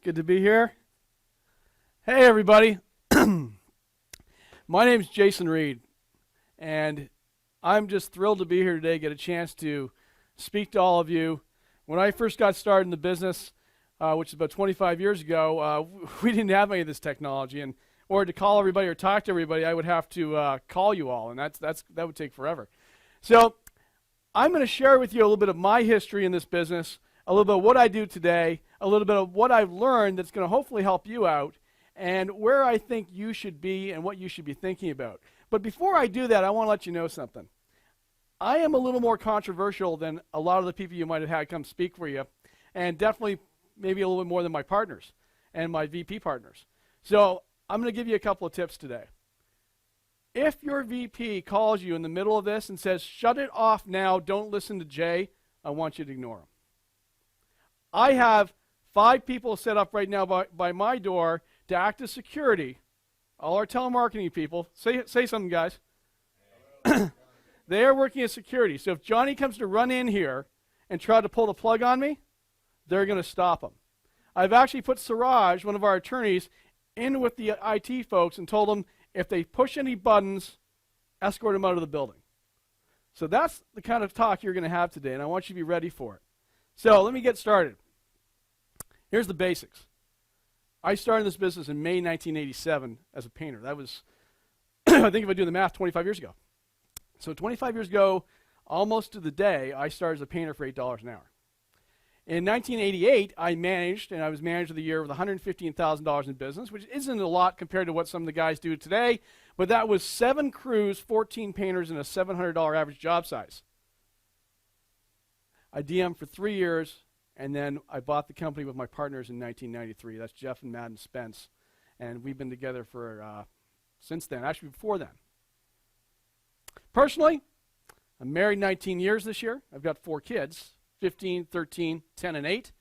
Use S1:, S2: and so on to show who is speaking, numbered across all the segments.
S1: Good to be here. Hey, everybody. My name's Jason Reid, and I'm just thrilled to be here today, get a chance to speak to all of you. When I first got started in the business, which is about 25 years ago, we didn't have any of this technology, and in order to call everybody or talk to everybody, I would have to call you all, and that would take forever. So I'm going to share with you a little bit of my history in this business, a little bit of what I do today, a little bit of what I've learned that's going to hopefully help you out, and where I think you should be and what you should be thinking about. But before I do that, I want to let you know something. I am a little more controversial than a lot of the people you might have had come speak for you, and definitely maybe a little bit more than my partners and my VP partners. So I'm going to give you a couple of tips today. If your VP calls you in the middle of this and says, shut it off now, don't listen to Jay, I want you to ignore him. I have 5 people set up right now by my door to act as security. All our telemarketing people, say something, guys. They are working as security. So if Johnny comes to run in here and try to pull the plug on me, they're going to stop him. I've actually put Siraj, one of our attorneys, in with the IT folks and told them if they push any buttons, escort them out of the building. So that's the kind of talk you're going to have today, and I want you to be ready for it. So let me get started. Here's the basics. I started this business in May 1987 as a painter. That was, I think if I do the math, 25 years ago. So 25 years ago, almost to the day, I started as a painter for $8 an hour. In 1988, I was manager of the year with $115,000 in business, which isn't a lot compared to what some of the guys do today, but that was 7 crews, 14 painters, and a $700 average job size. I DM'd for 3 years, and then I bought the company with my partners in 1993. That's Jeff and Matt and Spence, and we've been together for since then, actually before then. Personally, I'm married 19 years this year. I've got 4 kids, 15, 13, 10, and 8.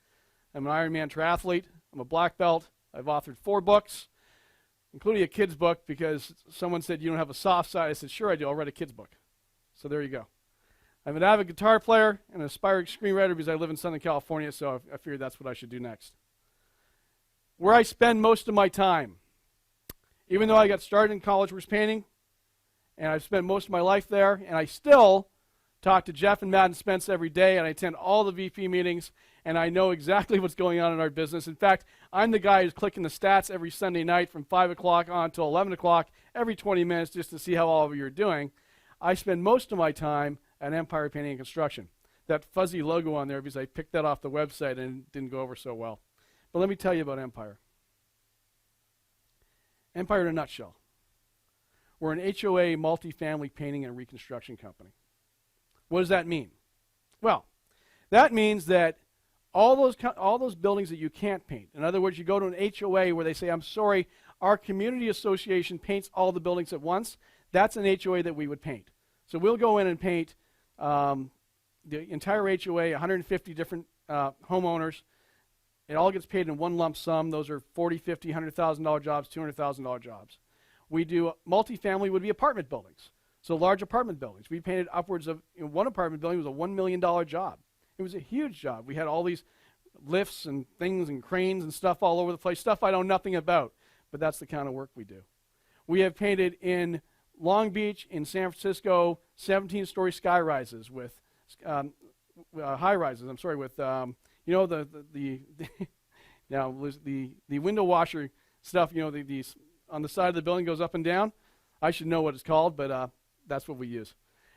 S1: I'm an Ironman triathlete. I'm a black belt. I've authored 4 books, including a kid's book because someone said, you don't have a soft side. I said, sure I do. I'll write a kid's book. So there you go. I'm an avid guitar player and an aspiring screenwriter because I live in Southern California, so I figured that's what I should do next. Where I spend most of my time, even though I got started in college was painting, and I've spent most of my life there, and I still talk to Jeff and Matt and Spence every day, and I attend all the VP meetings, and I know exactly what's going on in our business. In fact, I'm the guy who's clicking the stats every Sunday night from 5 o'clock on until 11 o'clock, every 20 minutes just to see how all of you are doing. I spend most of my time at Empire Painting and Construction. That fuzzy logo on there because I picked that off the website and it didn't go over so well. But let me tell you about Empire. Empire in a nutshell. We're an HOA multifamily painting and reconstruction company. What does that mean? Well, that means that all those buildings that you can't paint. In other words, you go to an HOA where they say, I'm sorry, our community association paints all the buildings at once. That's an HOA that we would paint. So we'll go in and paint the entire HOA, 150 different homeowners. It all gets paid in one lump sum. Those are $40,000, $50,000, $100,000 jobs, $200,000 jobs. We do multifamily would be apartment buildings. So large apartment buildings. We painted upwards of, one apartment building was a $1 million job. It was a huge job. We had all these lifts and things and cranes and stuff all over the place, stuff I know nothing about, but that's the kind of work we do. We have painted in Long Beach, in San Francisco, 17-story sky rises with high rises. I'm sorry, with the window washer stuff. These on the side of the building goes up and down. I should know what it's called, but that's what we use.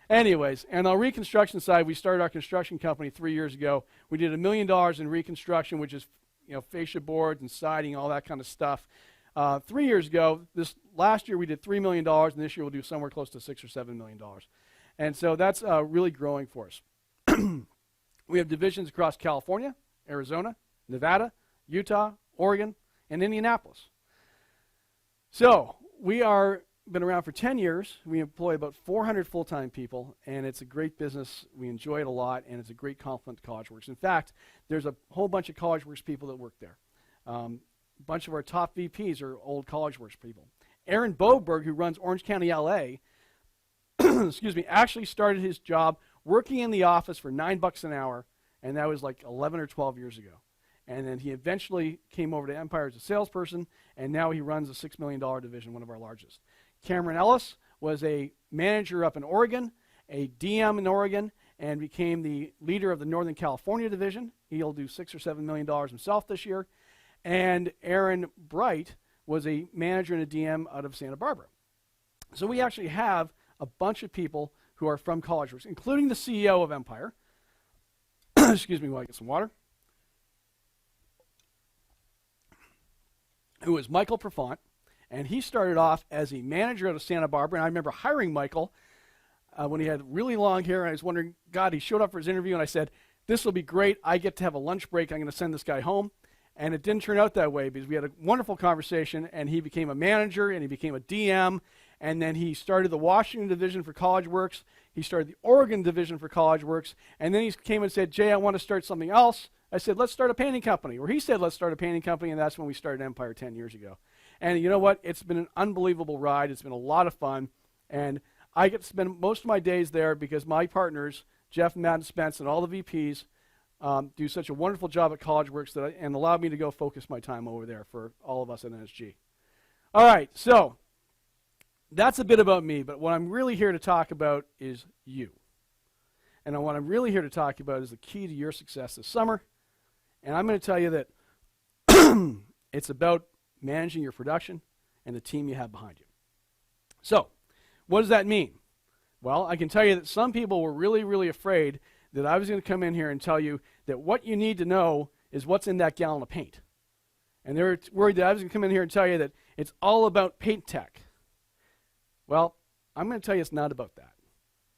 S1: Anyways, and on the reconstruction side, we started our construction company 3 years ago. We did $1 million in reconstruction, which is fascia boards and siding, all that kind of stuff. 3 years ago, this last year we did $3 million, and this year we'll do somewhere close to $6 or $7 million. And so that's really growing for us. We have divisions across California, Arizona, Nevada, Utah, Oregon, and Indianapolis. So we are been around for 10 years. We employ about 400 full-time people, and it's a great business. We enjoy it a lot, and it's a great complement to CollegeWorks. In fact, there's a whole bunch of CollegeWorks people that work there. A bunch of our top VPs are old CollegeWorks people. Aaron Boberg, who runs Orange County, LA, excuse me, actually started his job working in the office for $9 an hour, and that was like 11 or 12 years ago. And then he eventually came over to Empire as a salesperson, and now he runs a $6 million division, one of our largest. Cameron Ellis was a manager up in Oregon, a DM in Oregon, and became the leader of the Northern California division. He'll do $6 or $7 million himself this year. And Aaron Bright was a manager and a DM out of Santa Barbara. So we actually have a bunch of people who are from CollegeWorks, including the CEO of Empire. Excuse me while I get some water. Who is Michael Profont, and he started off as a manager out of Santa Barbara, and I remember hiring Michael when he had really long hair, and I was wondering, God, he showed up for his interview, and I said, this will be great. I get to have a lunch break. I'm going to send this guy home. And it didn't turn out that way because we had a wonderful conversation, and he became a manager, and he became a DM, and then he started the Washington division for CollegeWorks. He started the Oregon division for CollegeWorks, and then he came and said, Jay, I want to start something else. I said, let's start a painting company. Or he said, let's start a painting company, and that's when we started Empire 10 years ago. And you know what? It's been an unbelievable ride. It's been a lot of fun, and I get to spend most of my days there because my partners, Jeff, Matt, and Spence, and all the VPs, do such a wonderful job at CollegeWorks and allow me to go focus my time over there for all of us at NSG. All right, so that's a bit about me, but what I'm really here to talk about is you. And what I'm really here to talk about is the key to your success this summer. And I'm going to tell you that it's about managing your production and the team you have behind you. So, what does that mean? Well, I can tell you that some people were really, really afraid that I was going to come in here and tell you that what you need to know is what's in that gallon of paint. And they were worried that I was going to come in here and tell you that it's all about paint tech. Well, I'm going to tell you it's not about that.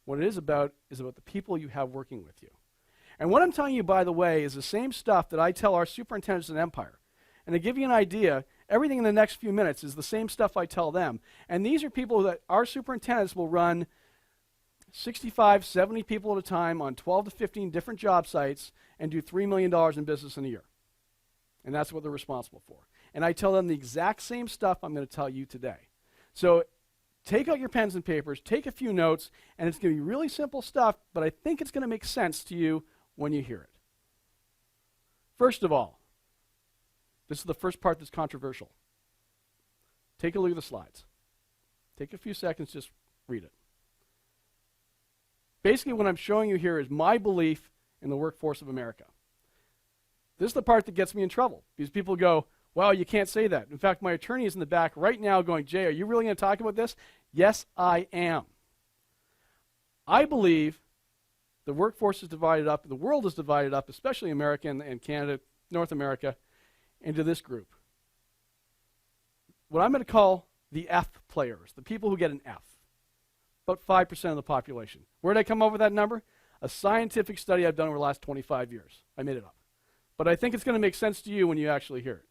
S1: What it is about the people you have working with you. And what I'm telling you, by the way, is the same stuff that I tell our superintendents at Empire. And to give you an idea, everything in the next few minutes is the same stuff I tell them. And these are people that our superintendents will run 65, 70 people at a time on 12 to 15 different job sites and do $3 million in business in a year. And that's what they're responsible for. And I tell them the exact same stuff I'm going to tell you today. So take out your pens and papers, take a few notes, and it's going to be really simple stuff, but I think it's going to make sense to you when you hear it. First of all, this is the first part that's controversial. Take a look at the slides. Take a few seconds, just read it. Basically, what I'm showing you here is my belief in the workforce of America. This is the part that gets me in trouble, because people go, well, you can't say that. In fact, my attorney is in the back right now going, Jay, are you really going to talk about this? Yes, I am. I believe the workforce is divided up, the world is divided up, especially America and Canada, North America, into this group. What I'm going to call the F players, the people who get an F. About 5% of the population. Where did I come up with that number? A scientific study I've done over the last 25 years. I made it up. But I think it's going to make sense to you when you actually hear it.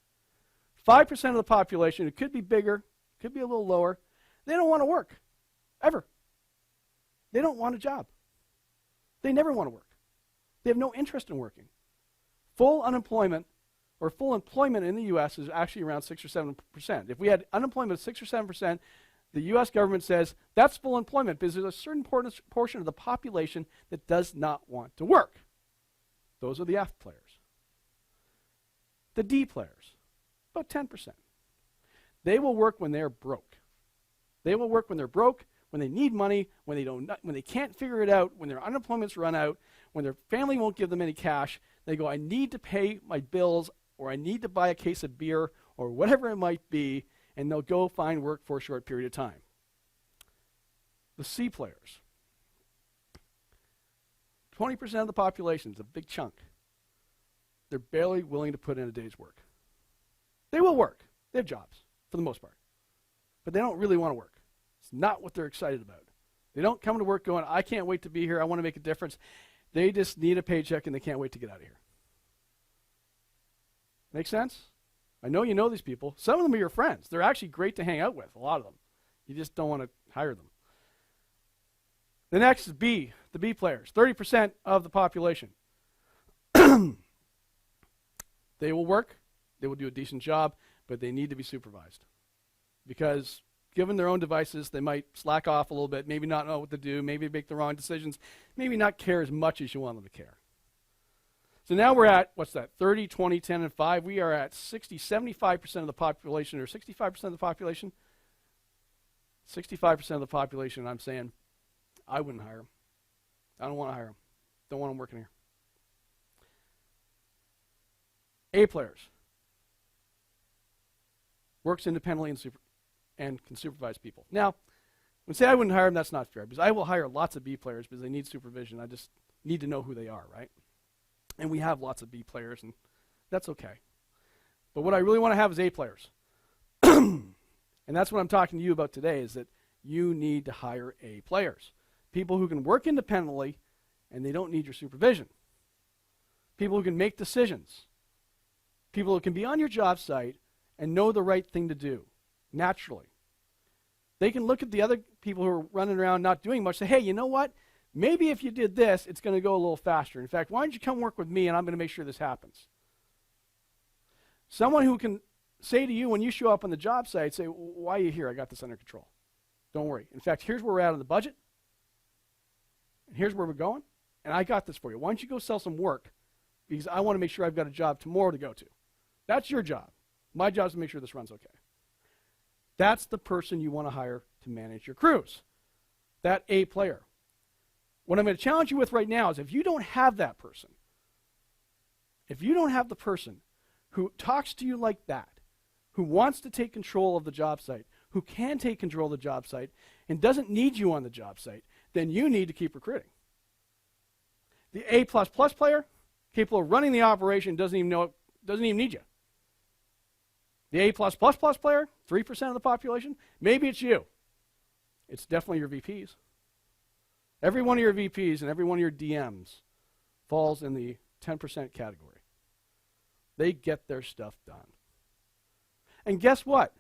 S1: 5% of the population, it could be bigger, could be a little lower, they don't want to work, ever. They don't want a job. They never want to work. They have no interest in working. Full unemployment, or full employment in the U.S. is actually around 6 or 7%. If we had unemployment of 6 or 7%, the U.S. government says that's full employment because there's a certain portion of the population that does not want to work. Those are the F players. The D players, about 10%. They will work when they're broke. They will work when they're broke, when they need money, when they can't figure it out, when their unemployment's run out, when their family won't give them any cash. They go, I need to pay my bills, or I need to buy a case of beer, or whatever it might be, and they'll go find work for a short period of time. The C players. 20% of the population is a big chunk. They're barely willing to put in a day's work. They will work. They have jobs, for the most part. But they don't really want to work. It's not what they're excited about. They don't come to work going, I can't wait to be here, I want to make a difference. They just need a paycheck and they can't wait to get out of here. Make sense? I know you know these people. Some of them are your friends. They're actually great to hang out with, a lot of them. You just don't want to hire them. The next is B, the B players, 30% of the population. They will work, they will do a decent job, but they need to be supervised. Because given their own devices, they might slack off a little bit, maybe not know what to do, maybe make the wrong decisions, maybe not care as much as you want them to care. So now we're at, what's that, 30, 20, 10, and 5. We are at 60, 75% of the population, or 65% of the population. 65% of the population, I'm saying, I wouldn't hire them. I don't want to hire them. Don't want them working here. A players. Works independently and can supervise people. Now, when I say I wouldn't hire them, that's not fair, because I will hire lots of B players because they need supervision. I just need to know who they are, right? And we have lots of B players, and that's okay. But what I really want to have is A players. And that's what I'm talking to you about today, is that you need to hire A players. People who can work independently, and they don't need your supervision. People who can make decisions. People who can be on your job site and know the right thing to do, naturally. They can look at the other people who are running around not doing much and say, hey, you know what? Maybe if you did this, it's going to go a little faster. In fact, why don't you come work with me, and I'm going to make sure this happens. Someone who can say to you when you show up on the job site, say, why are you here? I got this under control. Don't worry. In fact, here's where we're at on the budget. And here's where we're going. And I got this for you. Why don't you go sell some work? Because I want to make sure I've got a job tomorrow to go to. That's your job. My job is to make sure this runs okay. That's the person you want to hire to manage your crews. That A player. What I'm going to challenge you with right now is if you don't have that person, if you don't have the person who talks to you like that, who wants to take control of the job site, who can take control of the job site, and doesn't need you on the job site, then you need to keep recruiting. The A++ player, capable of running the operation, doesn't even need you. The A++ player, 3% of the population, maybe it's you. It's definitely your VPs. Every one of your VPs and every one of your DMs falls in the 10% category. They get their stuff done. And guess what?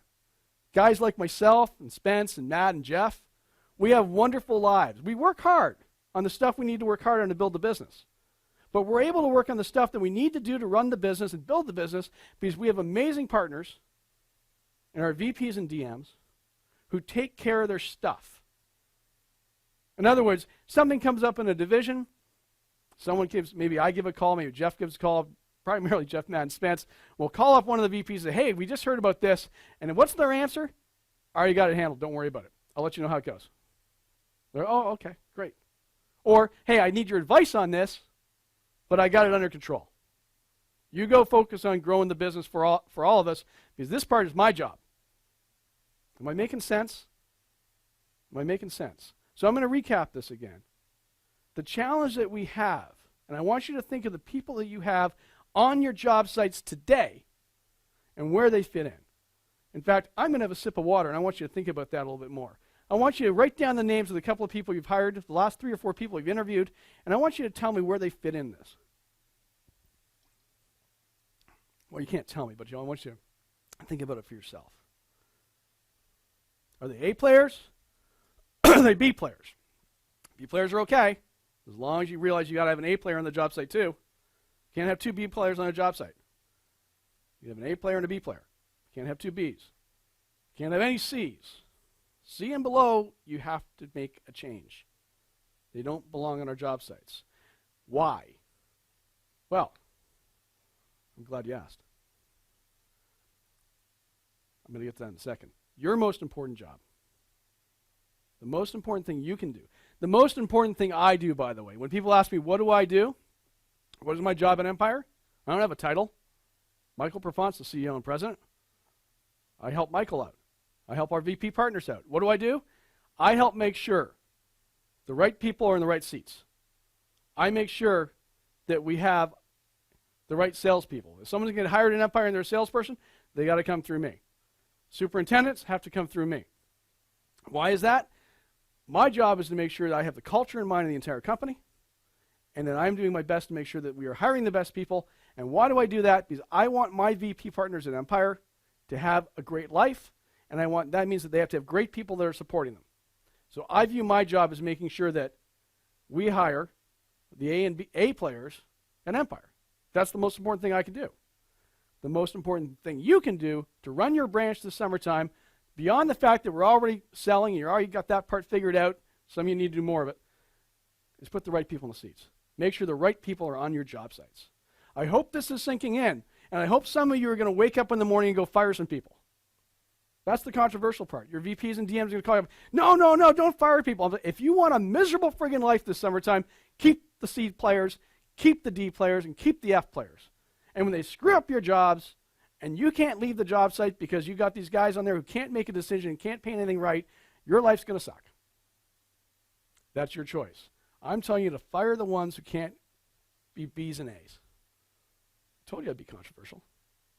S1: Guys like myself and Spence and Matt and Jeff, we have wonderful lives. We work hard on the stuff we need to work hard on to build the business. But we're able to work on the stuff that we need to do to run the business and build the business because we have amazing partners in our VPs and DMs who take care of their stuff. In other words, something comes up in a division, maybe I give a call, maybe Jeff gives a call, primarily Jeff, Matt, and Spence. We'll call up one of the VPs and say, hey, we just heard about this. And what's their answer? I already got it handled. Don't worry about it. I'll let you know how it goes. They're, oh, okay, great. Or, hey, I need your advice on this, but I got it under control. You go focus on growing the business for all of us, because this part is my job. Am I making sense? Am I making sense? So I'm going to recap this again. The challenge that we have, and I want you to think of the people that you have on your job sites today and where they fit in. In fact, I'm going to have a sip of water, and I want you to think about that a little bit more. I want you to write down the names of the couple of people you've hired, the last 3 or 4 people you've interviewed, and I want you to tell me where they fit in this. Well, you can't tell me, but I want you to think about it for yourself. Are they A players? Are they B players? B players are okay, as long as you realize you got to have an A player on the job site too. You can't have 2 B players on a job site. You have an A player and a B player. You can't have 2 Bs. You can't have any Cs. C and below, you have to make a change. They don't belong on our job sites. Why? Well, I'm glad you asked. I'm going to get to that in a second. Your most important job. The most important thing you can do. The most important thing I do, by the way. When people ask me, what do I do? What is my job at Empire? I don't have a title. Michael Profant's the CEO and president. I help Michael out. I help our VP partners out. What do? I help make sure the right people are in the right seats. I make sure that we have the right salespeople. If someone's going to get hired in Empire and they're a salesperson, they got to come through me. Superintendents have to come through me. Why is that? My job is to make sure that I have the culture in mind of the entire company, and that I'm doing my best to make sure that we are hiring the best people. And why do I do that? Because I want my VP partners at Empire to have a great life, and that means that they have to have great people that are supporting them. So I view my job as making sure that we hire the A and A players at Empire. That's the most important thing I can do. The most important thing you can do to run your branch this summertime, beyond the fact that we're already selling, and you already got that part figured out, some of you need to do more of it, is put the right people in the seats. Make sure the right people are on your job sites. I hope this is sinking in, and I hope some of you are going to wake up in the morning and go fire some people. That's the controversial part. Your VPs and DMs are going to call you up, no, don't fire people. If you want a miserable friggin' life this summertime, keep the C players, keep the D players, and keep the F players. And when they screw up your jobs, and you can't leave the job site because you got these guys on there who can't make a decision, can't paint anything right, your life's going to suck. That's your choice. I'm telling you to fire the ones who can't be B's and A's. I told you I'd be controversial.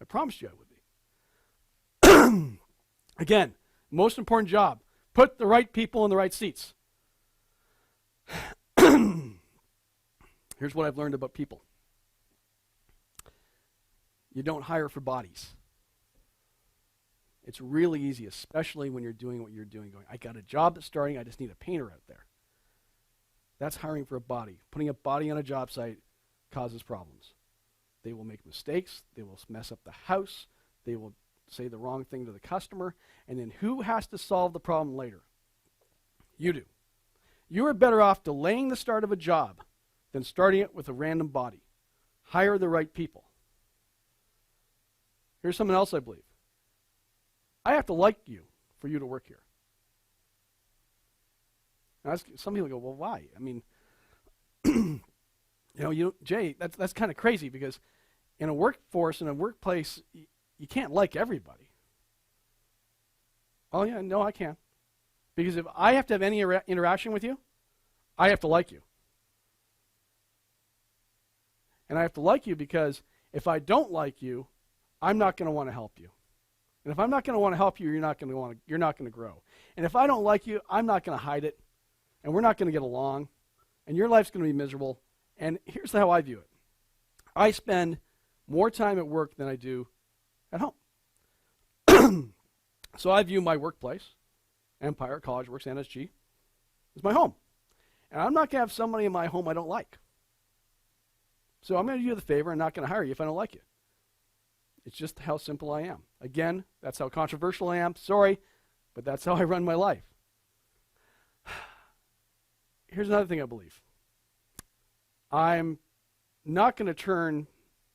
S1: I promised you I would be. Again, most important job, put the right people in the right seats. Here's what I've learned about people. You don't hire for bodies. It's really easy, especially when you're doing what you're doing. Going, I got a job that's starting, I just need a painter out there. That's hiring for a body. Putting a body on a job site causes problems. They will make mistakes. They will mess up the house. They will say the wrong thing to the customer. And then who has to solve the problem later? You do. You are better off delaying the start of a job than starting it with a random body. Hire the right people. Here's something else I believe. I have to like you for you to work here. Now, some people go, well, why? I mean, Jay, that's kind of crazy because in a workforce, in a workplace, you can't like everybody. Oh, yeah, no, I can. Because if I have to have any interaction with you, I have to like you. And I have to like you because if I don't like you, I'm not going to want to help you. And if I'm not going to want to help you, you're not going to grow. And if I don't like you, I'm not going to hide it. And we're not going to get along. And your life's going to be miserable. And here's how I view it. I spend more time at work than I do at home. So I view my workplace, Empire, College Works, NSG, as my home. And I'm not going to have somebody in my home I don't like. So I'm going to do you the favor and not going to hire you if I don't like you. It's just how simple I am. Again, that's how controversial I am. Sorry, but that's how I run my life. Here's another thing I believe. I'm not going to turn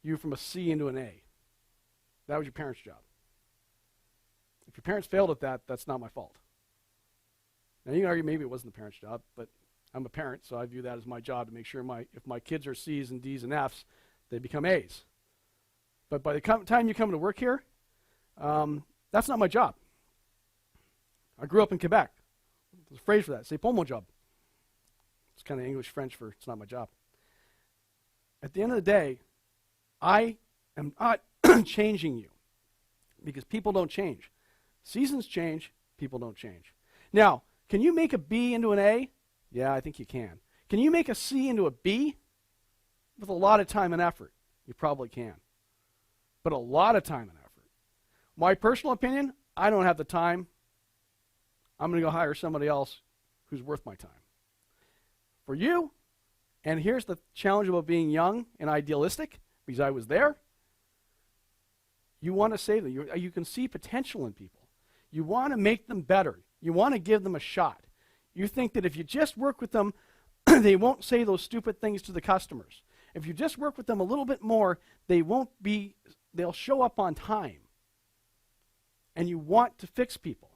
S1: you from a C into an A. That was your parents' job. If your parents failed at that, that's not my fault. Now, you can argue maybe it wasn't the parents' job, but I'm a parent, so I view that as my job to make sure if my kids are C's and D's and F's, they become A's. But by the time you come to work here, that's not my job. I grew up in Quebec. There's a phrase for that. C'est pas mon job. It's kind of English-French for it's not my job. At the end of the day, I am not changing you because people don't change. Seasons change, people don't change. Now, can you make a B into an A? Yeah, I think you can. Can you make a C into a B? With a lot of time and effort, you probably can. But a lot of time and effort. My personal opinion, I don't have the time. I'm going to go hire somebody else who's worth my time. For you, and here's the challenge about being young and idealistic, because I was there, you want to save them. You can see potential in people. You want to make them better. You want to give them a shot. You think that if you just work with them, they won't say those stupid things to the customers. If you just work with them a little bit more, they'll show up on time. And you want to fix people.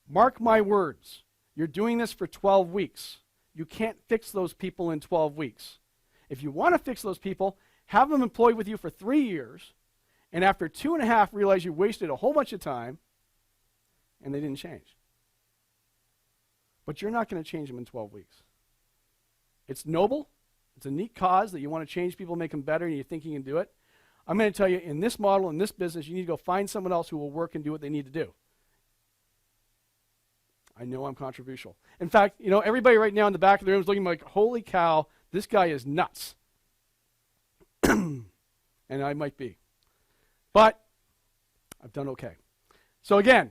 S1: Mark my words. You're doing this for 12 weeks. You can't fix those people in 12 weeks. If you want to fix those people, have them employed with you for 3 years, and after 2.5 realize you wasted a whole bunch of time, and they didn't change. But you're not going to change them in 12 weeks. It's noble. It's a neat cause that you want to change people, make them better, and you think you can do it. I'm going to tell you, in this model, in this business, you need to go find someone else who will work and do what they need to do. I know I'm controversial. In fact, everybody right now in the back of the room is looking like, holy cow, this guy is nuts. And I might be. But I've done okay. So again,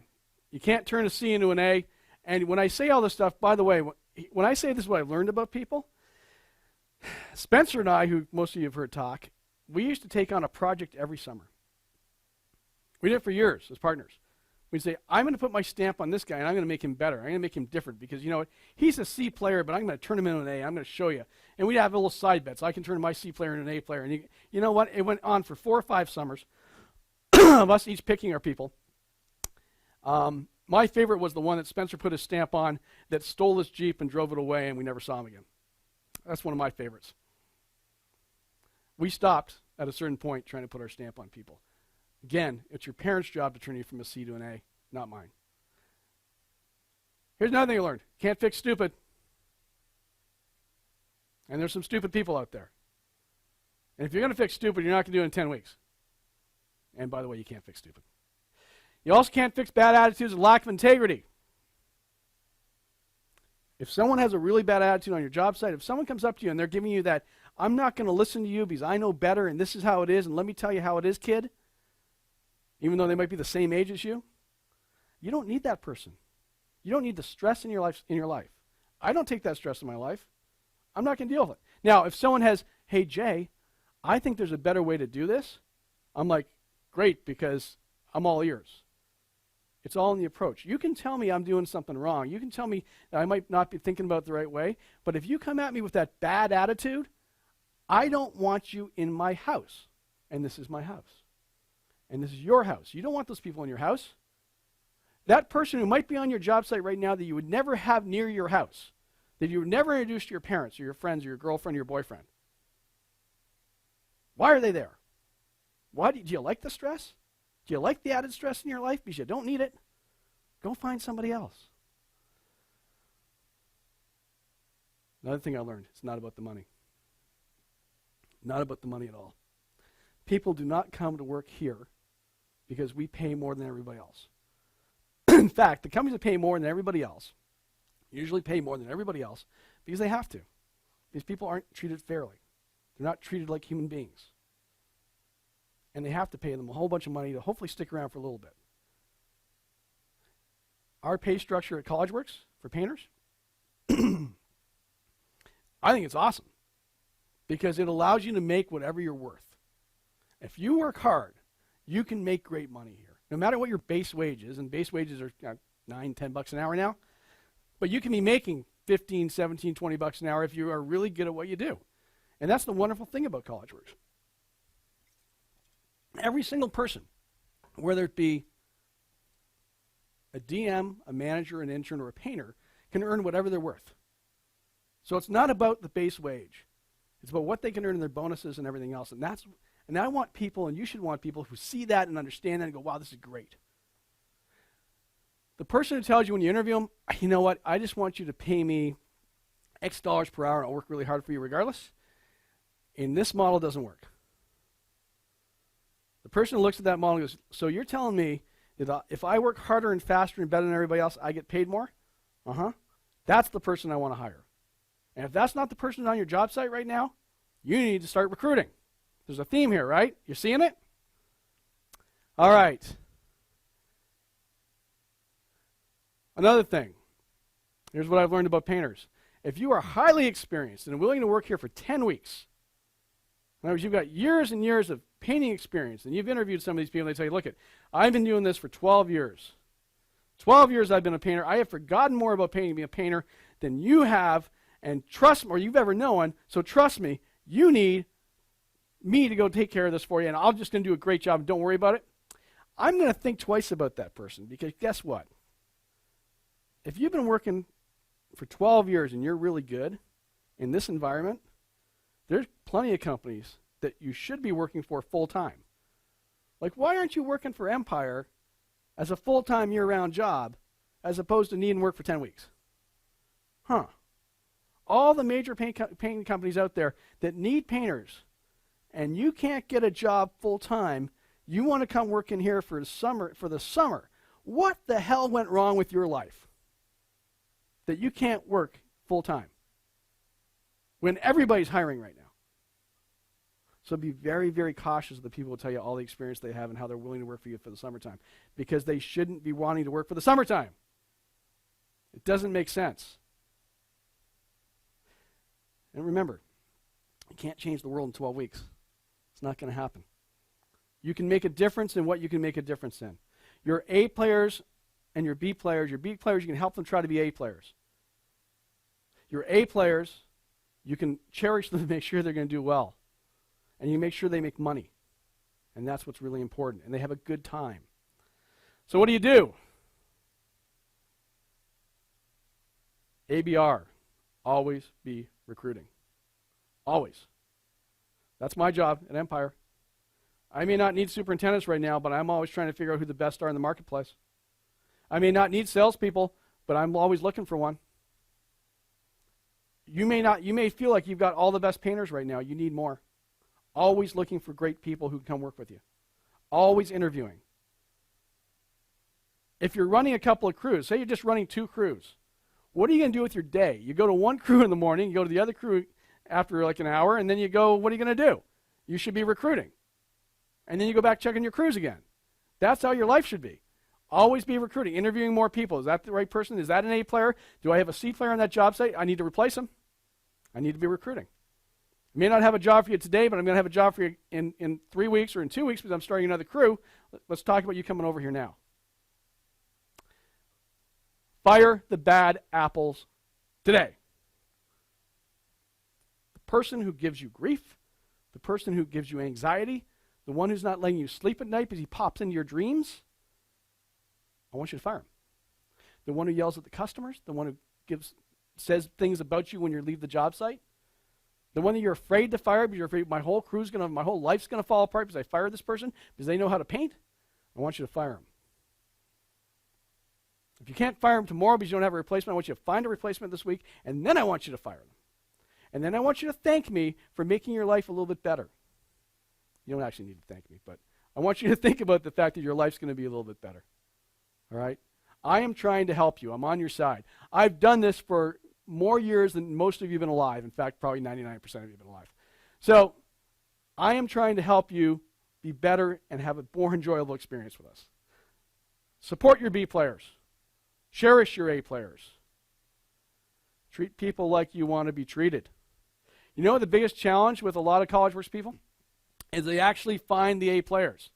S1: you can't turn a C into an A. And when I say all this stuff, by the way, when I say this is what I've learned about people, Spencer and I, who most of you have heard talk, we used to take on a project every summer. We did it for years as partners. We say, I'm going to put my stamp on this guy, and I'm going to make him better. I'm going to make him different because, you know what, he's a C player, but I'm going to turn him into an A. I'm going to show you. And we'd have a little side bet. So I can turn my C player into an A player. And you know what? It went on for 4 or 5 summers of us each picking our people. My favorite was the one that Spencer put his stamp on that stole his Jeep and drove it away, and we never saw him again. That's one of my favorites. We stopped at a certain point trying to put our stamp on people. Again, it's your parents' job to turn you from a C to an A, not mine. Here's another thing I learned. Can't fix stupid. And there's some stupid people out there. And if you're going to fix stupid, you're not going to do it in 10 weeks. And by the way, you can't fix stupid. You also can't fix bad attitudes and lack of integrity. If someone has a really bad attitude on your job site, if someone comes up to you and they're giving you that, I'm not going to listen to you because I know better and this is how it is and let me tell you how it is, kid, even though they might be the same age as you, you don't need that person. You don't need the stress in your life. I don't take that stress in my life. I'm not going to deal with it. Now, if someone has, hey, Jay, I think there's a better way to do this, I'm like, great, because I'm all ears. It's all in the approach. You can tell me I'm doing something wrong. You can tell me that I might not be thinking about it the right way. But if you come at me with that bad attitude, I don't want you in my house. And this is my house. And this is your house. You don't want those people in your house. That person who might be on your job site right now that you would never have near your house, that you would never introduce to your parents or your friends or your girlfriend or your boyfriend. Why are they there? Do you like the stress? Do you like the added stress in your life because you don't need it? Go find somebody else. Another thing I learned, it's not about the money. Not about the money at all. People do not come to work here because we pay more than everybody else. In fact, the companies that pay more than everybody else usually pay more than everybody else because they have to. These people aren't treated fairly. They're not treated like human beings. And they have to pay them a whole bunch of money to hopefully stick around for a little bit. Our pay structure at CollegeWorks for painters, I think it's awesome because it allows you to make whatever you're worth. If you work hard, you can make great money here. No matter what your base wage is, and base wages are $9-10 an hour now, but you can be making $15, $17, $20 an hour if you are really good at what you do. And that's the wonderful thing about CollegeWorks. Every single person, whether it be a DM, a manager, an intern, or a painter, can earn whatever they're worth. So it's not about the base wage. It's about what they can earn in their bonuses and everything else. And I want people, and you should want people who see that and understand that and go, wow, this is great. The person who tells you when you interview them, you know what, I just want you to pay me X dollars per hour and I'll work really hard for you regardless. In this model, it doesn't work. The person who looks at that model goes, so you're telling me that if I work harder and faster and better than everybody else, I get paid more? That's the person I want to hire. And if that's not the person on your job site right now, you need to start recruiting. There's a theme here, right? You're seeing it? All right. Another thing. Here's what I've learned about painters. If you are highly experienced and willing to work here for 10 weeks, in other words, you've got years and years of painting experience, and you've interviewed some of these people, and they tell you, look, I've been doing this for 12 years. 12 years I've been a painter. I have forgotten more about painting being a painter than you have, and trust me, or you've ever known, so trust me, you need me to go take care of this for you, and I'm just going to do a great job, and don't worry about it. I'm going to think twice about that person, because guess what? If you've been working for 12 years and you're really good in this environment, there's plenty of companies that you should be working for full-time. Like, why aren't you working for Empire as a full-time year-round job as opposed to needing work for 10 weeks? All the major painting companies out there that need painters, and you can't get a job full-time, you want to come work in here for the summer. What the hell went wrong with your life that you can't work full-time when everybody's hiring right now? So be very, very cautious of the people who tell you all the experience they have and how they're willing to work for you for the summertime, because they shouldn't be wanting to work for the summertime. It doesn't make sense. And remember, you can't change the world in 12 weeks. It's not going to happen. You can make a difference in what you can make a difference in. Your A players and your B players, you can help them try to be A players. Your A players, you can cherish them to make sure they're going to do well. And you make sure they make money. And that's what's really important. And they have a good time. So what do? ABR, always be recruiting. Always. That's my job at Empire. I may not need superintendents right now, but I'm always trying to figure out who the best are in the marketplace. I may not need salespeople, but I'm always looking for one. You may feel like you've got all the best painters right now. You need more. Always looking for great people who can come work with you. Always interviewing. If you're running a couple of crews, say you're just running 2 crews, what are you going to do with your day? You go to one crew in the morning, you go to the other crew after like an hour, and then you go, what are you going to do? You should be recruiting. And then you go back checking your crews again. That's how your life should be. Always be recruiting, interviewing more people. Is that the right person? Is that an A player? Do I have a C player on that job site? I need to replace him. I need to be recruiting. I may not have a job for you today, but I'm going to have a job for you in 3 weeks or in 2 weeks because I'm starting another crew. Let's talk about you coming over here now. Fire the bad apples today. The person who gives you grief, the person who gives you anxiety, the one who's not letting you sleep at night because he pops into your dreams, I want you to fire him. The one who yells at the customers, the one who says things about you when you leave the job site, the one that you're afraid to fire because you're afraid my whole life's going to fall apart because I fired this person because they know how to paint, I want you to fire him. If you can't fire them tomorrow because you don't have a replacement, I want you to find a replacement this week, and then I want you to fire them. And then I want you to thank me for making your life a little bit better. You don't actually need to thank me, but I want you to think about the fact that your life's going to be a little bit better. All right? I am trying to help you. I'm on your side. I've done this for more years than most of you have been alive. In fact, probably 99% of you have been alive. So I am trying to help you be better and have a more enjoyable experience with us. Support your B players. Cherish your A players. Treat people like you want to be treated. You know the biggest challenge with a lot of College Works people is they actually find the A players.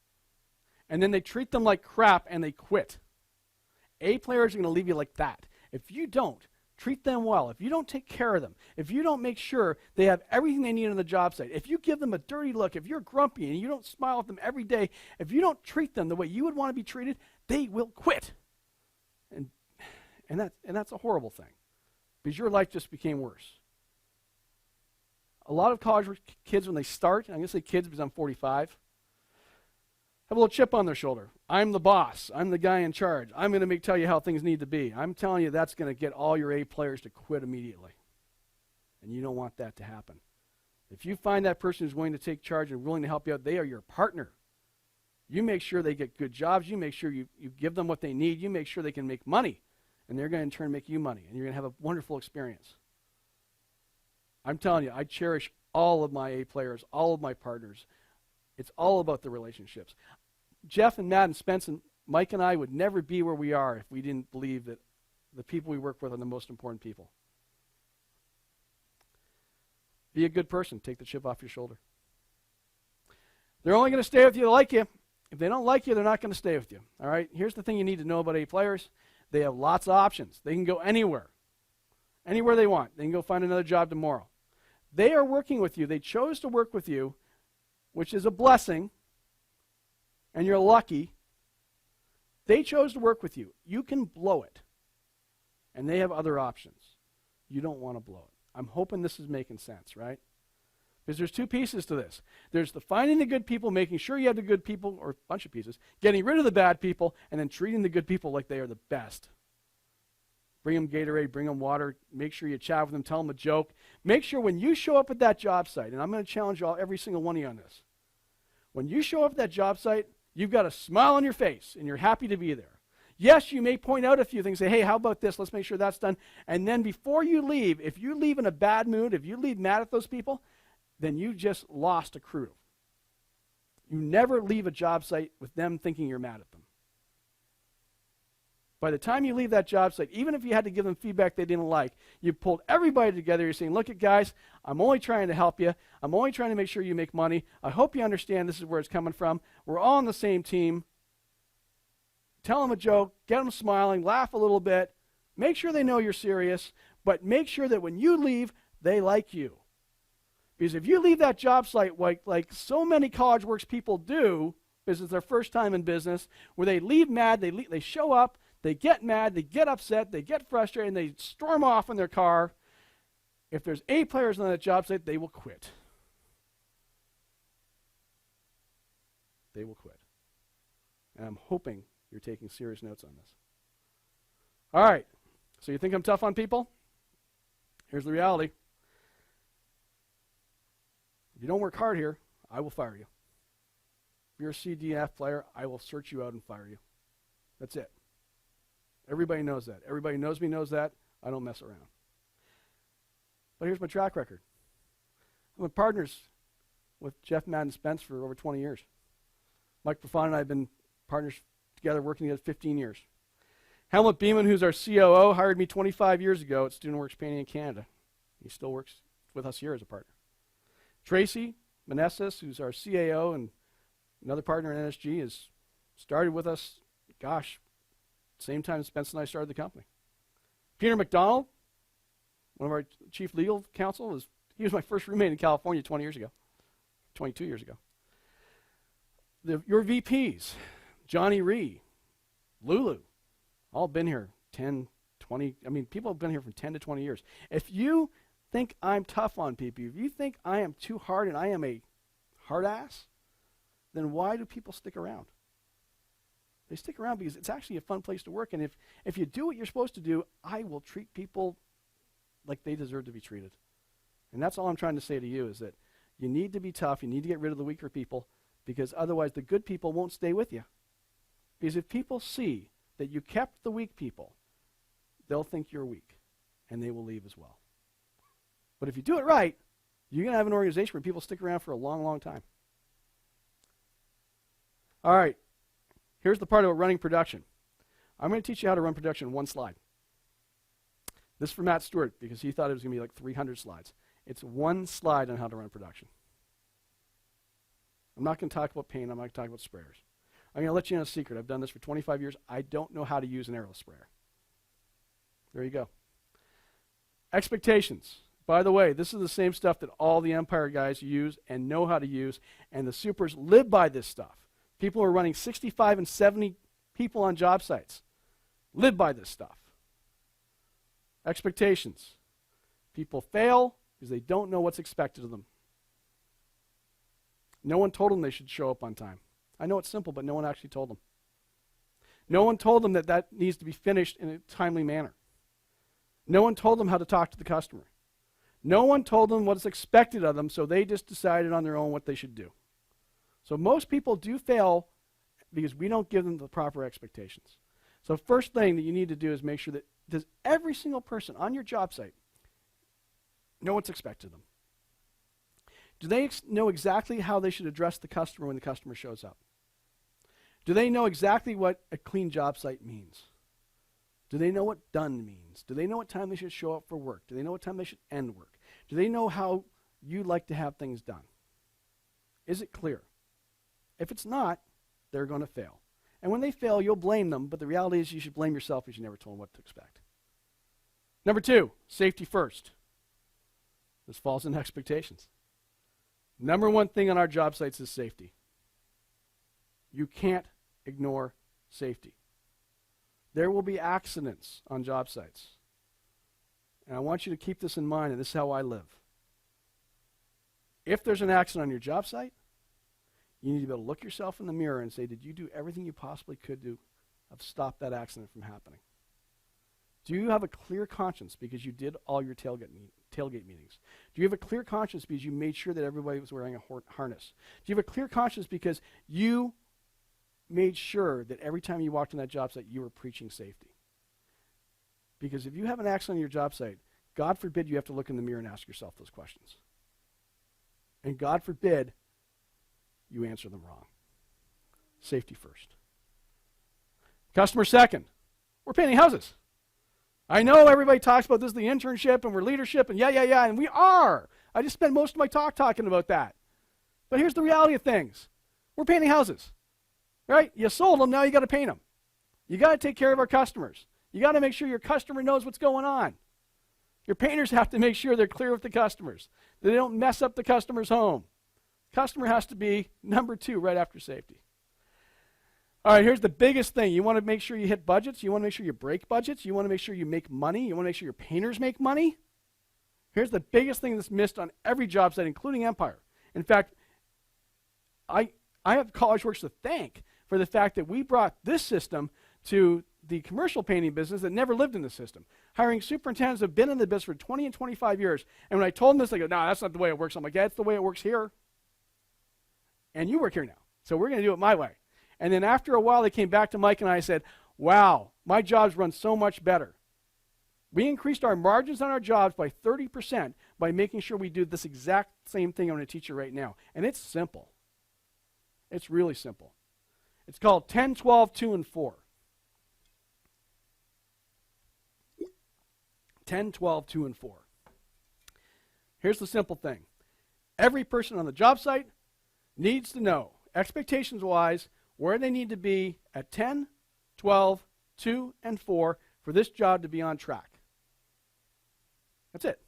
S1: And then they treat them like crap and they quit. A players are going to leave you like that. If you don't treat them well, if you don't take care of them, if you don't make sure they have everything they need on the job site, if you give them a dirty look, if you're grumpy and you don't smile at them every day, if you don't treat them the way you would want to be treated, they will quit. And that's a horrible thing because your life just became worse. A lot of college kids, when they start, I'm going to say kids because I'm 45, have a little chip on their shoulder. I'm the boss. I'm the guy in charge. I'm going to tell you how things need to be. I'm telling you that's going to get all your A players to quit immediately. And you don't want that to happen. If you find that person who's willing to take charge and willing to help you out, they are your partner. You make sure they get good jobs. You make sure you give them what they need. You make sure they can make money. And they're going to in turn make you money. And you're going to have a wonderful experience. I'm telling you, I cherish all of my A players, all of my partners. It's all about the relationships. Jeff and Matt and Spence and Mike and I would never be where we are if we didn't believe that the people we work with are the most important people. Be a good person. Take the chip off your shoulder. They're only going to stay with you to like you. If they don't like you, they're not going to stay with you. All right? Here's the thing you need to know about A players. They have lots of options. They can go anywhere. Anywhere they want. They can go find another job tomorrow. They are working with you. They chose to work with you, which is a blessing, and you're lucky. They chose to work with you. You can blow it, and they have other options. You don't want to blow it. I'm hoping this is making sense, right? Because there's 2 pieces to this. There's the finding the good people, making sure you have the good people, or a bunch of pieces, getting rid of the bad people, and then treating the good people like they are the best. Bring them Gatorade, bring them water, make sure you chat with them, tell them a joke. Make sure when you show up at that job site, and I'm going to challenge every single one of you on this, when you show up at that job site, you've got a smile on your face, and you're happy to be there. Yes, you may point out a few things, say, hey, how about this? Let's make sure that's done. And then before you leave, if you leave in a bad mood, if you leave mad at those people, then you just lost a crew. You never leave a job site with them thinking you're mad at them. By the time you leave that job site, even if you had to give them feedback they didn't like, you pulled everybody together. You're saying, look, guys, I'm only trying to help you. I'm only trying to make sure you make money. I hope you understand this is where it's coming from. We're all on the same team. Tell them a joke, get them smiling, laugh a little bit, make sure they know you're serious, but make sure that when you leave, they like you. Because if you leave that job site like so many College Works people do, because it's their first time in business, where they leave mad, they show up, they get mad, they get upset, they get frustrated, and they storm off in their car. If there's 8 players on that job site, they will quit. They will quit. And I'm hoping you're taking serious notes on this. All right. So you think I'm tough on people? Here's the reality. If you don't work hard here, I will fire you. If you're a CDF player, I will search you out and fire you. That's it. Everybody knows that. Everybody knows me knows that. I don't mess around. But here's my track record. I'm a partners with Jeff Madden Spence for over 20 years. Mike Profan and I have been partners together, working together 15 years. Helmut Beeman, who's our COO, hired me 25 years ago at StudentWorks Painting in Canada. He still works with us here as a partner. Tracy Meneses, who's our CAO and another partner in NSG, has started with us, same time Spence and I started the company. Peter McDonald, one of our chief legal counsel, he was my first roommate in California 22 years ago. Your VPs, Johnny Ree, Lulu, all been here 10, 20, people have been here from 10 to 20 years. If you think I'm tough on people, if you think I am too hard and I am a hard ass, then why do people stick around? They stick around because it's actually a fun place to work, and if you do what you're supposed to do, I will treat people like they deserve to be treated. And that's all I'm trying to say to you, is that you need to be tough, you need to get rid of the weaker people, because otherwise the good people won't stay with you. Because if people see that you kept the weak people, they'll think you're weak, and they will leave as well. But if you do it right, you're going to have an organization where people stick around for a long, long time. All right, here's the part about running production. I'm going to teach you how to run production in one slide. This is for Matt Stewart, because he thought it was going to be like 300 slides. It's one slide on how to run production. I'm not going to talk about paint. I'm not going to talk about sprayers. I'm going to let you know a secret. I've done this for 25 years. I don't know how to use an airless sprayer. There you go. Expectations. By the way, this is the same stuff that all the Empire guys use and know how to use, and the supers live by this stuff. People who are running 65 and 70 people on job sites live by this stuff. Expectations. People fail because they don't know what's expected of them. No one told them they should show up on time. I know it's simple, but no one actually told them. No one told them that needs to be finished in a timely manner. No one told them how to talk to the customer. No one told them what is expected of them, so they just decided on their own what they should do. So most people do fail because we don't give them the proper expectations. So first thing that you need to do is make sure that does every single person on your job site know what's expected of them? Do they know exactly how they should address the customer when the customer shows up? Do they know exactly what a clean job site means? Do they know what done means? Do they know what time they should show up for work? Do they know what time they should end work? Do they know how you like to have things done? Is it clear? If it's not, they're going to fail. And when they fail, you'll blame them, but the reality is you should blame yourself because you never told them what to expect. Number 2, safety first. This falls into expectations. Number 1 thing on our job sites is safety. You can't ignore safety. There will be accidents on job sites. And I want you to keep this in mind, and this is how I live. If there's an accident on your job site, you need to be able to look yourself in the mirror and say, did you do everything you possibly could do to stop that accident from happening? Do you have a clear conscience because you did all your tailgate meetings? Do you have a clear conscience because you made sure that everybody was wearing a harness? Do you have a clear conscience because you made sure that every time you walked on that job site, you were preaching safety? Because if you have an accident on your job site, God forbid you have to look in the mirror and ask yourself those questions. And God forbid you answer them wrong. Safety first. Customer second. We're painting houses. I know everybody talks about this is the internship and we're leadership and yeah, and we are. I just spent most of my talk talking about that. But here's the reality of things. We're painting houses, right? You sold them, now you got to paint them. You got to take care of our customers. You got to make sure your customer knows what's going on. Your painters have to make sure they're clear with the customers, that they don't mess up the customer's home. Customer has to be number 2 right after safety. All right, here's the biggest thing. You want to make sure you hit budgets. You want to make sure you break budgets. You want to make sure you make money. You want to make sure your painters make money. Here's the biggest thing that's missed on every job site, including Empire. In fact, I have College Works to thank for the fact that we brought this system to the commercial painting business that never lived in the system. Hiring superintendents who have been in the business for 20 and 25 years. And when I told them this, they go, no, that's not the way it works. I'm like, yeah, it's the way it works here. And you work here now. So we're going to do it my way. And then after a while, they came back to Mike and I said, wow, my jobs run so much better. We increased our margins on our jobs by 30% by making sure we do this exact same thing I'm going to teach you right now. And it's simple. It's really simple. It's called 10, 12, 2, and 4. 10, 12, 2, and 4. Here's the simple thing. Every person on the job site needs to know, expectations-wise, where they need to be at 10, 12, 2, and 4 for this job to be on track. That's it.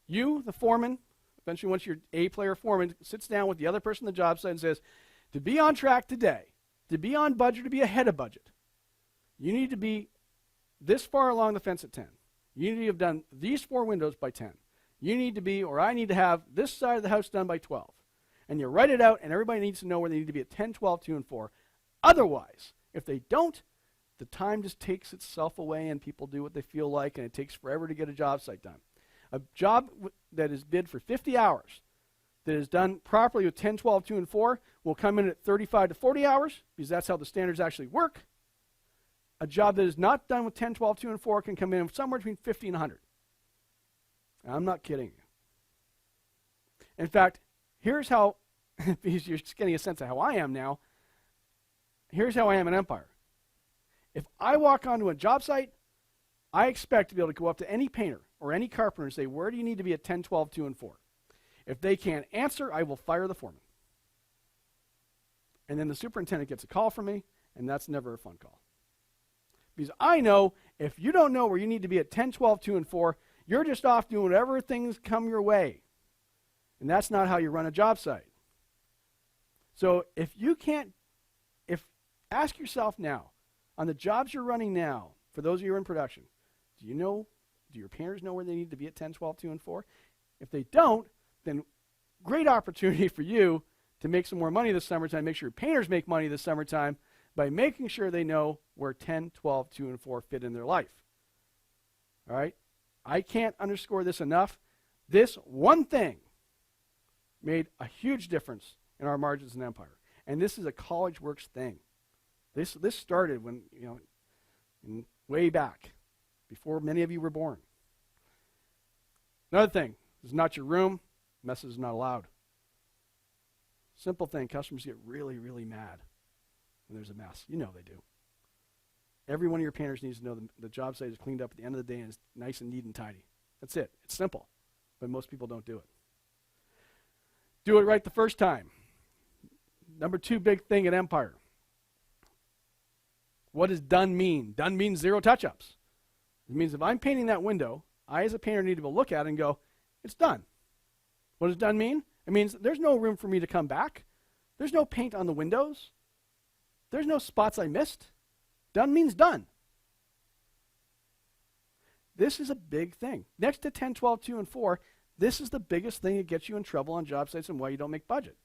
S1: You, the foreman, eventually once your A-player foreman sits down with the other person on the job site and says, to be on track today, to be on budget, to be ahead of budget, you need to be this far along the fence at 10. You need to have done these 4 windows by 10. You need to be, or I need to have this side of the house done by 12. And you write it out, and everybody needs to know where they need to be at 10, 12, 2, and 4. Otherwise, if they don't, the time just takes itself away, and people do what they feel like, and it takes forever to get a job site done. A job that is bid for 50 hours, that is done properly with 10, 12, 2, and 4, will come in at 35 to 40 hours, because that's how the standards actually work. A job that is not done with 10, 12, 2, and 4 can come in somewhere between 50 and 100. I'm not kidding you. In fact, here's how, because you're just getting a sense of how I am now, here's how I am in Empire. If I walk onto a job site, I expect to be able to go up to any painter or any carpenter and say, where do you need to be at 10, 12, 2, and 4? If they can't answer, I will fire the foreman. And then the superintendent gets a call from me, and that's never a fun call. Because I know if you don't know where you need to be at 10, 12, 2, and 4, you're just off doing whatever things come your way. And that's not how you run a job site. So if you can't, ask yourself now, on the jobs you're running now, for those of you who are in production, do your painters know where they need to be at 10, 12, 2, and 4? If they don't, then great opportunity for you to make some more money this summertime, make sure your painters make money this summertime by making sure they know where 10, 12, 2, and 4 fit in their life. All right? I can't underscore this enough. This one thing made a huge difference in our margins in Empire. And this is a College Works thing. This started when, way back, before many of you were born. Another thing, this is not your room, messes not allowed. Simple thing, customers get really, really mad when there's a mess. You know they do. Every one of your painters needs to know the job site is cleaned up at the end of the day and is nice and neat and tidy. That's it. It's simple, but most people don't do it. Do it right the first time. Number 2 big thing at Empire. What does done mean? Done means 0 touch-ups. It means if I'm painting that window, I as a painter need to look at it and go, it's done. What does done mean? It means there's no room for me to come back. There's no paint on the windows. There's no spots I missed. Done means done. This is a big thing. Next to 10, 12, 2, and 4, this is the biggest thing that gets you in trouble on job sites and why you don't make budget.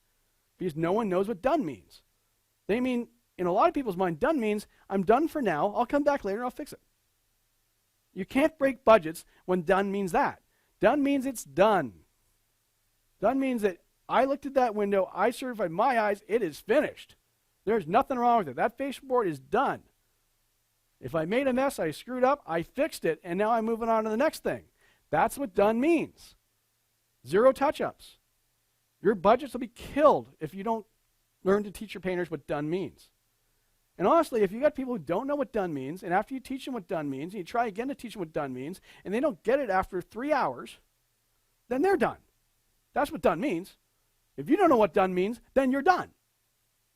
S1: Because no one knows what done means. They mean, in a lot of people's mind, done means I'm done for now, I'll come back later and I'll fix it. You can't break budgets when done means that. Done means it's done. Done means that I looked at that window, I certified my eyes, it is finished. There's nothing wrong with it. That baseboard is done. If I made a mess, I screwed up, I fixed it, and now I'm moving on to the next thing. That's what done means. 0 touch-ups. Your budgets will be killed if you don't learn to teach your painters what done means. And honestly, if you got people who don't know what done means, and after you teach them what done means, and you try again to teach them what done means, and they don't get it after 3 hours, then they're done. That's what done means. If you don't know what done means, then you're done.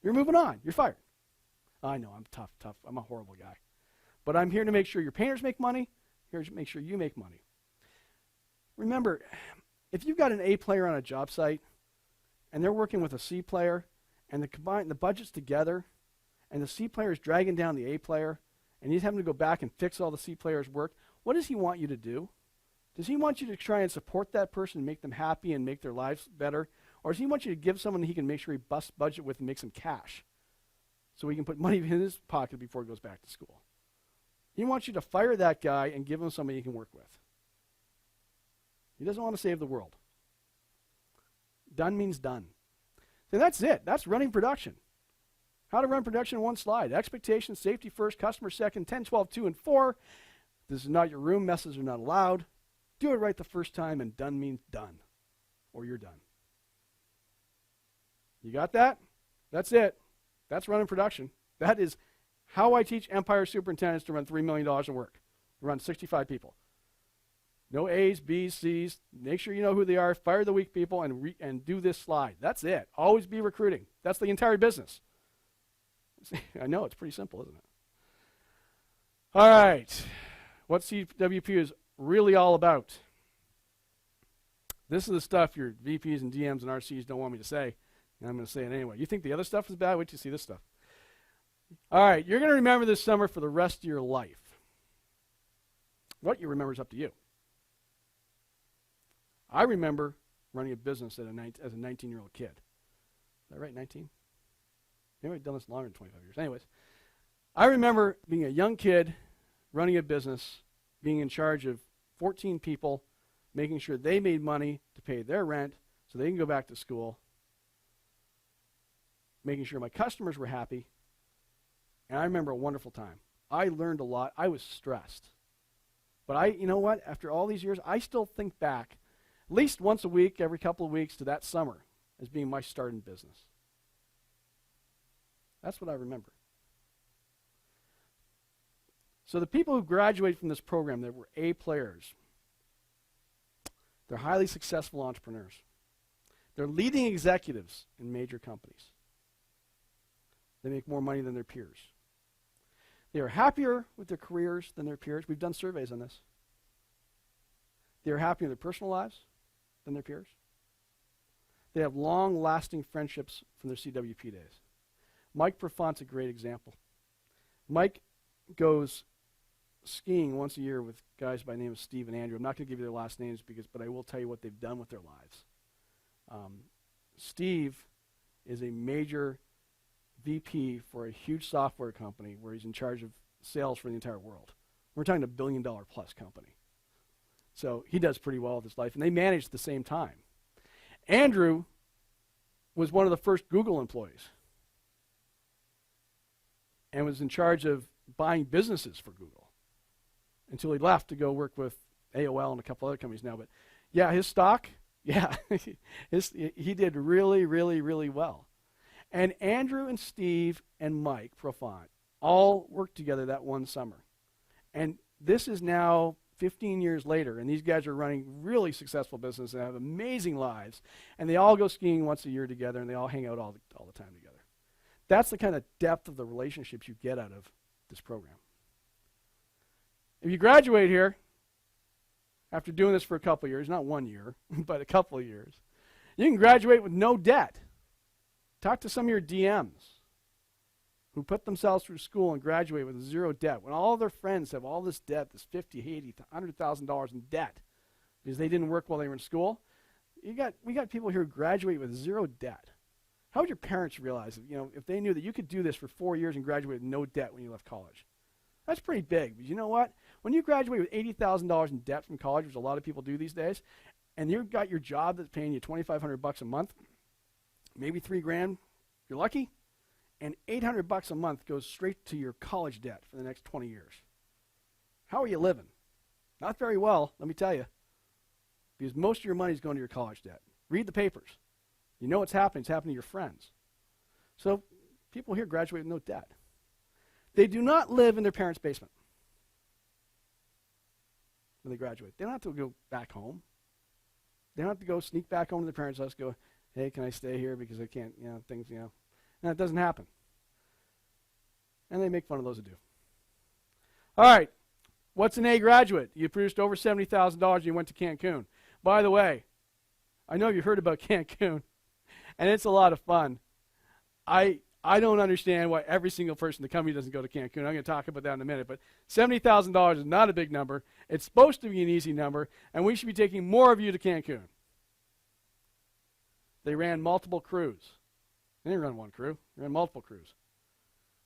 S1: You're moving on. You're fired. I know, I'm tough. I'm a horrible guy. But I'm here to make sure your painters make money, here to make sure you make money. Remember, if you've got an A player on a job site, and they're working with a C player, and the budget's together, and the C player is dragging down the A player, and he's having to go back and fix all the C player's work, what does he want you to do? Does he want you to try and support that person and make them happy and make their lives better? Or does he want you to give someone that he can make sure he busts budget with and makes some cash so he can put money in his pocket before he goes back to school? He wants you to fire that guy and give him somebody he can work with. He doesn't want to save the world. Done means done. So that's it. That's running production. How to run production in one slide. Expectations, safety first, customer second, 10, 12, 2, and 4. This is not your room. Messes are not allowed. Do it right the first time, and done means done, or you're done. You got that? That's it. That's running production. That is how I teach Empire superintendents to run $3 million of work. Run 65 people. No A's, B's, C's. Make sure you know who they are. Fire the weak people and do this slide. That's it. Always be recruiting. That's the entire business. I know, it's pretty simple, isn't it? All right. What CWP is really all about. This is the stuff your VPs and DMs and RCs don't want me to say, and I'm going to say it anyway. You think the other stuff is bad? Wait till you see this stuff. All right, you're going to remember this summer for the rest of your life. What you remember is up to you. I remember running a business as a 19-year-old kid. Is that right, 19? Maybe I've done this longer than 25 years. Anyways, I remember being a young kid, running a business, being in charge of 14 people, making sure they made money to pay their rent so they can go back to school, making sure my customers were happy, and I remember a wonderful time. I learned a lot. I was stressed. But you know what? After all these years, I still think back at least once a week, every couple of weeks, to that summer as being my start in business. That's what I remember. So the people who graduate from this program that were A players, they're highly successful entrepreneurs. They're leading executives in major companies. They make more money than their peers. They are happier with their careers than their peers. We've done surveys on this. They are happier in their personal lives than their peers. They have long-lasting friendships from their CWP days. Mike Profant's a great example. Mike goes skiing once a year with guys by the name of Steve and Andrew. I'm not going to give you their last names, but I will tell you what they've done with their lives. Steve is a major VP for a huge software company where he's in charge of sales for the entire world. We're talking a $1 billion plus company. So he does pretty well with his life, and they manage at the same time. Andrew was one of the first Google employees and was in charge of buying businesses for Google until he left to go work with AOL and a couple other companies now. But yeah, his stock, yeah, he did really, really, really well. And Andrew and Steve and Mike Profant all worked together that one summer. And this is now 15 years later, and these guys are running really successful businesses and have amazing lives. And they all go skiing once a year together, and they all hang out all the time together. That's the kind of depth of the relationships you get out of this program. If you graduate here, after doing this for a couple of years, not 1 year, but a couple of years, you can graduate with no debt. Talk to some of your DMs who put themselves through school and graduate with zero debt, when all their friends have all this debt, this $50,000, $80,000, $100,000 in debt because they didn't work while they were in school. We got people here who graduate with zero debt. How would your parents realize that, if they knew that you could do this for 4 years and graduate with no debt when you left college? That's pretty big. But you know what? When you graduate with $80,000 in debt from college, which a lot of people do these days, and you've got your job that's paying you $2,500 a month, maybe $3,000, if you're lucky, and $800 a month goes straight to your college debt for the next 20 years. How are you living? Not very well, let me tell you, because most of your money is going to your college debt. Read the papers. You know what's happening. It's happening to your friends. So people here graduate with no debt. They do not live in their parents' basement when they graduate. They don't have to go back home. They don't have to go sneak back home to their parents' house and go, hey, can I stay here because I can't, things. No, it doesn't happen. And they make fun of those who do. All right. What's an A graduate? You produced over $70,000 and you went to Cancun. By the way, I know you've heard about Cancun, and it's a lot of fun. I don't understand why every single person in the company doesn't go to Cancun. I'm going to talk about that in a minute, but $70,000 is not a big number. It's supposed to be an easy number, and we should be taking more of you to Cancun. They ran multiple crews. They didn't run one crew. They ran multiple crews.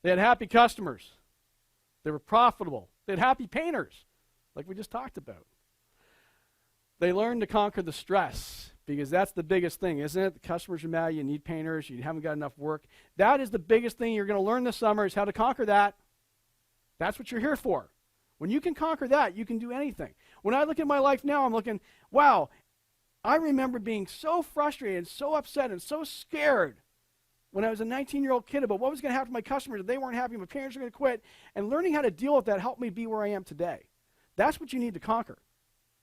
S1: They had happy customers. They were profitable. They had happy painters, like we just talked about. They learned to conquer the stress, because that's the biggest thing, isn't it? The customers are mad, you need painters, you haven't got enough work. That is the biggest thing you're going to learn this summer, is how to conquer that. That's what you're here for. When you can conquer that, you can do anything. When I look at my life now, I'm looking, wow, I remember being so frustrated, so upset, and so scared when I was a 19-year-old kid about what was going to happen to my customers if they weren't happy, my parents were going to quit, and learning how to deal with that helped me be where I am today. That's what you need to conquer.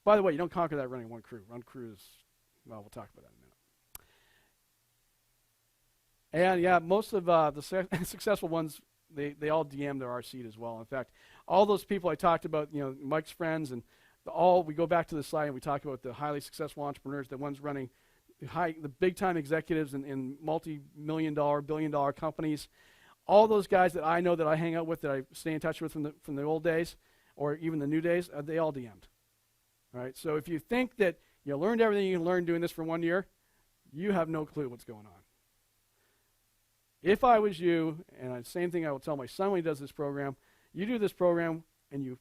S1: By the way, you don't conquer that running one crew. One crew is, well, we'll talk about that in a minute. And yeah, most of the successful ones, they all DM their RC as well. In fact, all those people I talked about, Mike's friends, and we go back to the slide and we talk about the highly successful entrepreneurs, the ones running the big-time executives in multi-million-dollar, billion-dollar companies. All those guys that I know, that I hang out with, that I stay in touch with from the old days, or even the new days, they all DM'd. All right, so if you think that you learned everything you can learn doing this for 1 year, you have no clue what's going on. If I was you, and the same thing I will tell my son when he does this program, you do this program and you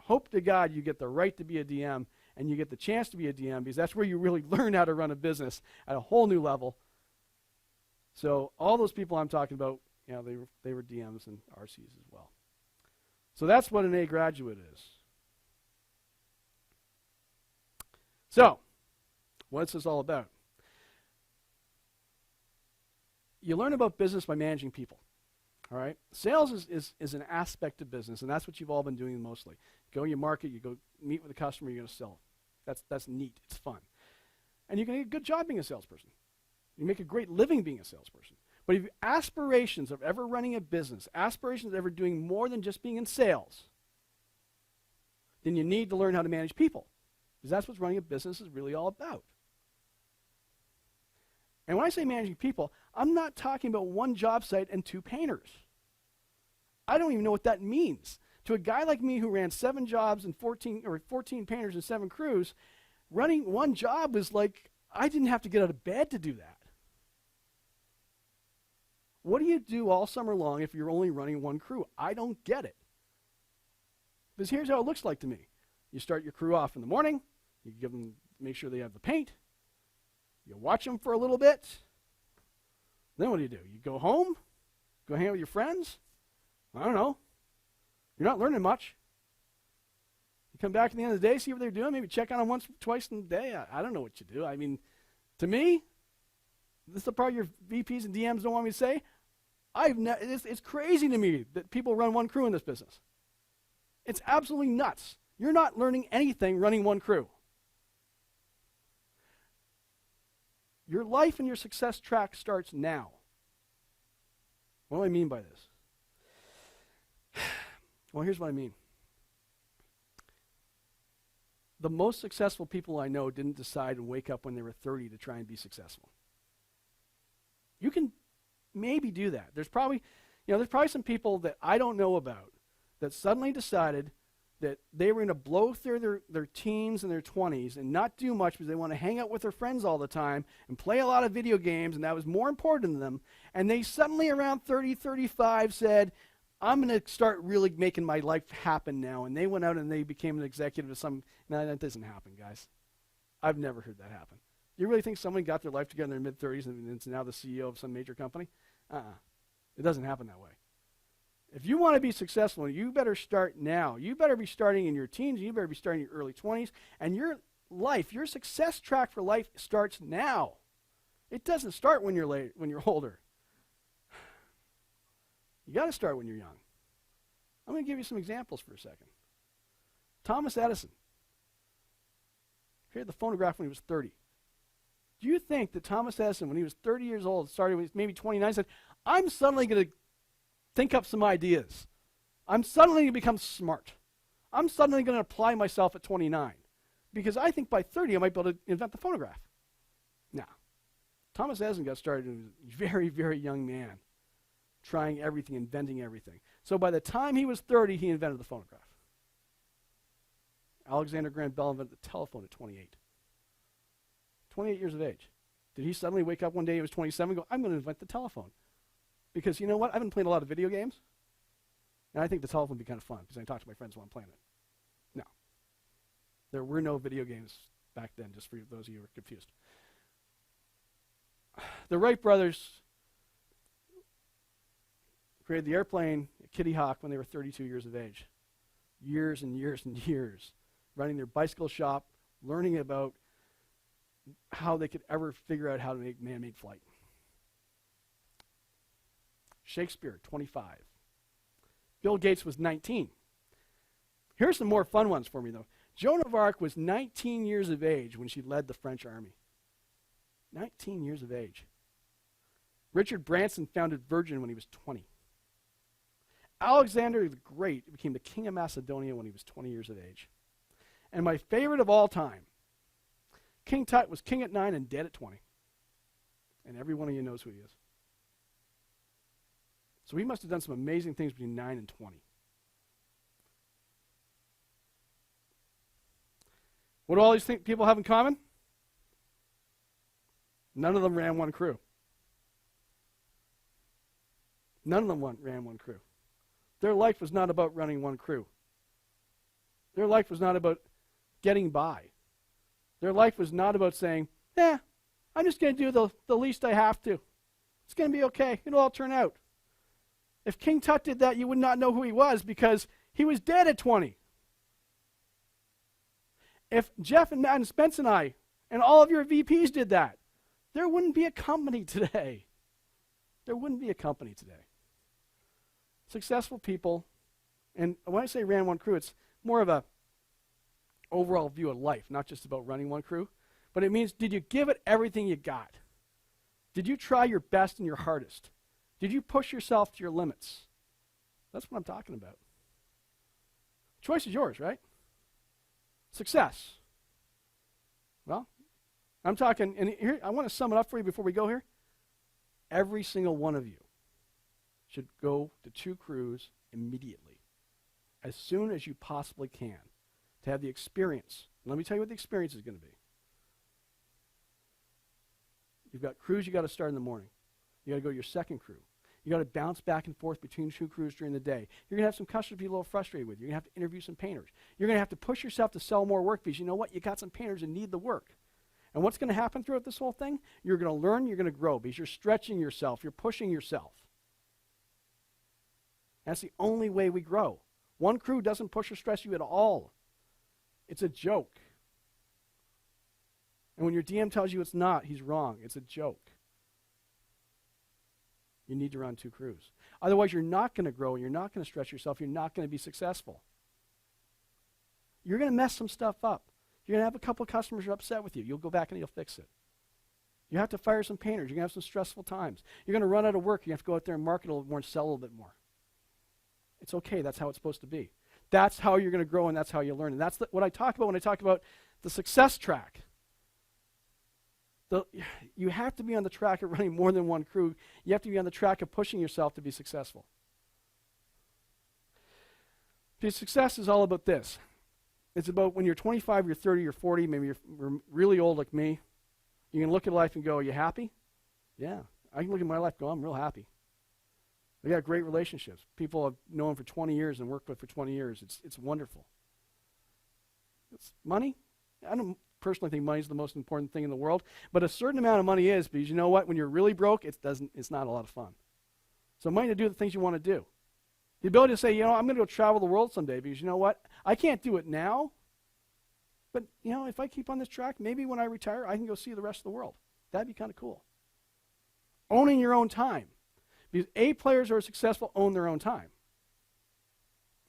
S1: hope to God you get the right to be a DM, and you get the chance to be a DM, because that's where you really learn how to run a business at a whole new level. So all those people I'm talking about, they were DMs and RCs as well. So that's what an A graduate is. So, what's this all about? You learn about business by managing people. All right? Sales is an aspect of business, and that's what you've all been doing mostly. You go, you market, you go meet with a customer, you're going to sell. That's neat. It's fun. And you can do a good job being a salesperson. You make a great living being a salesperson. But if you have aspirations of ever running a business, aspirations of ever doing more than just being in sales, then you need to learn how to manage people, because that's what running a business is really all about. And when I say managing people, I'm not talking about one job site and 2 painters. I don't even know what that means. To a guy like me who ran 7 jobs and 14 painters and 7 crews, running one job was like, I didn't have to get out of bed to do that. What do you do all summer long if you're only running one crew? I don't get it. Because here's how it looks like to me. You start your crew off in the morning, you give them, make sure they have the paint, you watch them for a little bit, then what do? You go home, go hang out with your friends? I don't know. You're not learning much. You come back at the end of the day, see what they're doing, maybe check on them once, twice in the day. I don't know what you do. I mean, to me, this is the part your VPs and DMs don't want me to say. It's crazy to me that people run one crew in this business. It's absolutely nuts. You're not learning anything running one crew. Your life and your success track starts now. What do I mean by this? Well, here's what I mean. The most successful people I know didn't decide and wake up when they were 30 to try and be successful. You can maybe do that. There's probably some people that I don't know about that suddenly decided that they were going to blow through their teens and their 20s and not do much because they want to hang out with their friends all the time and play a lot of video games, and that was more important to them. And they suddenly around 30, 35 said, I'm going to start really making my life happen now. And they went out and they became an executive of some. No, that doesn't happen, guys. I've never heard that happen. You really think someone got their life together in their mid-30s and is now the CEO of some major company? It doesn't happen that way. If you want to be successful, you better start now. You better be starting in your teens. You better be starting in your early 20s. And your life, your success track for life starts now. It doesn't start when you're older. You got to start when you're young. I'm going to give you some examples for a second. Thomas Edison. He had the phonograph when he was 30. Do you think that Thomas Edison, when he was 30 years old, started when he was maybe 29, said, I'm suddenly going to think up some ideas. I'm suddenly going to become smart. I'm suddenly going to apply myself at 29 because I think by 30 I might be able to invent the phonograph. Now, Thomas Edison got started as a very, very young man, trying everything, inventing everything. So by the time he was 30, he invented the phonograph. Alexander Graham Bell invented the telephone at 28. 28 years of age. Did he suddenly wake up one day, he was 27, and go, I'm going to invent the telephone? Because you know what? I've been playing a lot of video games, and I think the telephone would be kind of fun because I can talk to my friends while I'm playing it. No. There were no video games back then, just for those of you who are confused. The Wright brothers created the airplane Kitty Hawk when they were 32 years of age. Years and years and years, running their bicycle shop, learning about how they could ever figure out how to make man-made flight. Shakespeare, 25. Bill Gates was 19. Here's some more fun ones for me, though. Joan of Arc was 19 years of age when she led the French army. 19 years of age. Richard Branson founded Virgin when he was 20. Alexander the Great became the king of Macedonia when he was 20 years of age. And my favorite of all time, King Tut was king at 9 and dead at 20. And every one of you knows who he is. So he must have done some amazing things between 9 and 20. What do all these people have in common? None of them ran one crew. None of them ran one crew. Their life was not about running one crew. Their life was not about getting by. Their life was not about saying, I'm just going to do the least I have to. It's going to be okay. It'll all turn out. If King Tut did that, you would not know who he was because he was dead at 20. If Jeff and Matt and Spence and I and all of your VPs did that, there wouldn't be a company today. There wouldn't be a company today. Successful people, and when I say ran one crew, it's more of a overall view of life, not just about running one crew, but it means, did you give it everything you got? Did you try your best and your hardest? Did you push yourself to your limits? That's what I'm talking about. Choice is yours, right? Success. Well, I'm talking, and here, I want to sum it up for you before we go here. Every single one of you should go to 2 crews immediately, as soon as you possibly can, to have the experience. And let me tell you what the experience is going to be. You've got crews you got to start in the morning. You got to go to your second crew. You got to bounce back and forth between 2 crews during the day. You're going to have some customers be a little frustrated with you. You're going to have to interview some painters. You're going to have to push yourself to sell more work because you know what? You got some painters that need the work. And what's going to happen throughout this whole thing? You're going to learn, you're going to grow because you're stretching yourself, you're pushing yourself. That's the only way we grow. One crew doesn't push or stress you at all. It's a joke. And when your DM tells you it's not, he's wrong. It's a joke. You need to run 2 crews. Otherwise, you're not going to grow, you're not going to stretch yourself, you're not going to be successful. You're going to mess some stuff up. You're going to have a couple of customers who are upset with you. You'll go back and you'll fix it. You have to fire some painters. You're going to have some stressful times. You're going to run out of work. You have to go out there and market a little more and sell a little bit more. It's okay. That's how it's supposed to be. That's how you're going to grow, and that's how you learn. And that's what I talk about when I talk about the success track. You have to be on the track of running more than one crew. You have to be on the track of pushing yourself to be successful. Because success is all about this. It's about when you're 25, you're 30, you're 40, maybe you're really old like me. You can look at life and go, are you happy? Yeah. I can look at my life and go, I'm real happy. I got great relationships. People I've known for 20 years and worked with for 20 years. It's wonderful. It's money. I don't personally think money is the most important thing in the world, but a certain amount of money is, because you know what? When you're really broke, it's not a lot of fun. So money to do the things you want to do. The ability to say, I'm going to go travel the world someday, because you know what? I can't do it now, but if I keep on this track, maybe when I retire, I can go see the rest of the world. That'd be kind of cool. Owning your own time. Because A players who are successful own their own time.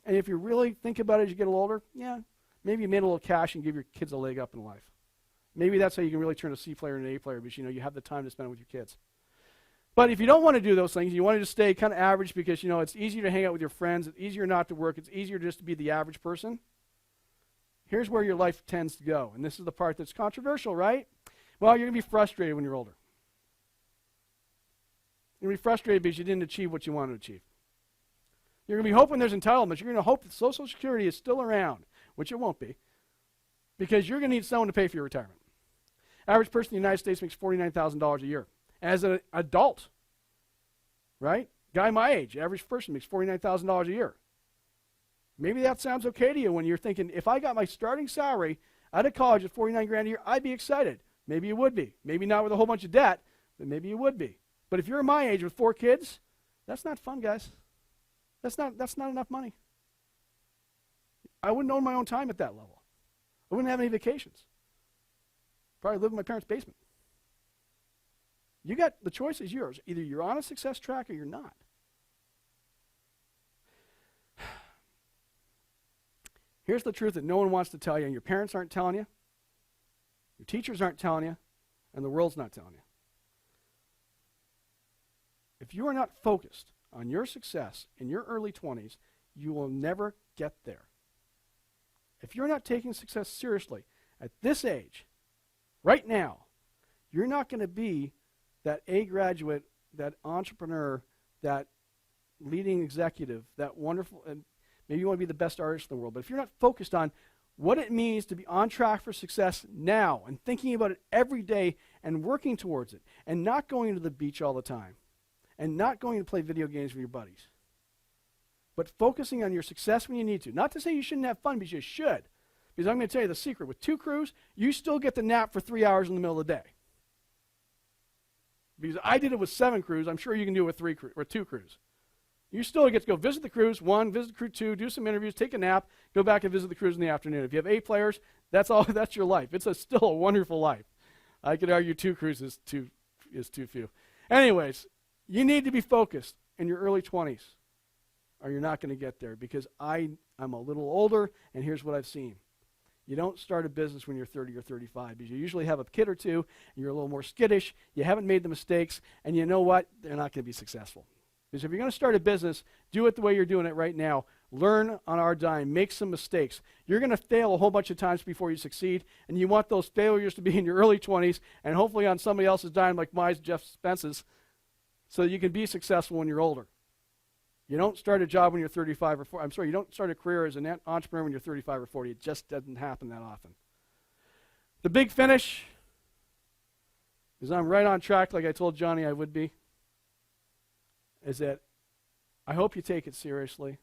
S1: And if you really think about it as you get a little older, maybe you made a little cash and give your kids a leg up in life. Maybe that's how you can really turn a C player into an A player, because you have the time to spend with your kids. But if you don't want to do those things, you want to just stay kind of average because, it's easier to hang out with your friends, it's easier not to work, it's easier just to be the average person. Here's where your life tends to go. And this is the part that's controversial, right? Well, you're going to be frustrated when you're older. You're going to be frustrated because you didn't achieve what you wanted to achieve. You're going to be hoping there's entitlements. You're going to hope that Social Security is still around, which it won't be, because you're going to need someone to pay for your retirement. Average person in the United States makes $49,000 a year. As an adult, right? Guy my age, average person makes $49,000 a year. Maybe that sounds okay to you when you're thinking, if I got my starting salary out of college at $49,000 a year, I'd be excited. Maybe you would be. Maybe not with a whole bunch of debt, but maybe you would be. But if you're my age with 4 kids, that's not fun, guys. That's not enough money. I wouldn't own my own time at that level. I wouldn't have any vacations. Probably live in my parents' basement. The choice is yours. Either you're on a success track or you're not. Here's the truth that no one wants to tell you, and your parents aren't telling you, your teachers aren't telling you, and the world's not telling you. If you are not focused on your success in your early 20s, you will never get there. If you're not taking success seriously at this age, right now, you're not going to be that A graduate, that entrepreneur, that leading executive, that wonderful, and maybe you want to be the best artist in the world, but if you're not focused on what it means to be on track for success now and thinking about it every day and working towards it and not going to the beach all the time and not going to play video games with your buddies, but focusing on your success when you need to. Not to say you shouldn't have fun, because you should. Because I'm going to tell you the secret. With 2 crews, you still get the nap for 3 hours in the middle of the day. Because I did it with 7 crews. I'm sure you can do it with 2 crews. You still get to go visit the crews, 1, visit crew 2, do some interviews, take a nap, go back and visit the crews in the afternoon. If you have 8 players, that's your life. It's still a wonderful life. I could argue 2 crews is too few. Anyways, you need to be focused in your early 20s, or you're not going to get there, because I'm a little older, and here's what I've seen. You don't start a business when you're 30 or 35, because you usually have a kid or 2, and you're a little more skittish, you haven't made the mistakes, and you know what? They're not going to be successful. Because if you're going to start a business, do it the way you're doing it right now. Learn on our dime. Make some mistakes. You're going to fail a whole bunch of times before you succeed, and you want those failures to be in your early 20s, and hopefully on somebody else's dime like mine, Jeff Spence's, so that you can be successful when you're older. You don't start a job when you're 35 or 40. You don't start a career as an entrepreneur when you're 35 or 40. It just doesn't happen that often. The big finish is I'm right on track like I told Johnny I would be, is that I hope you take it seriously.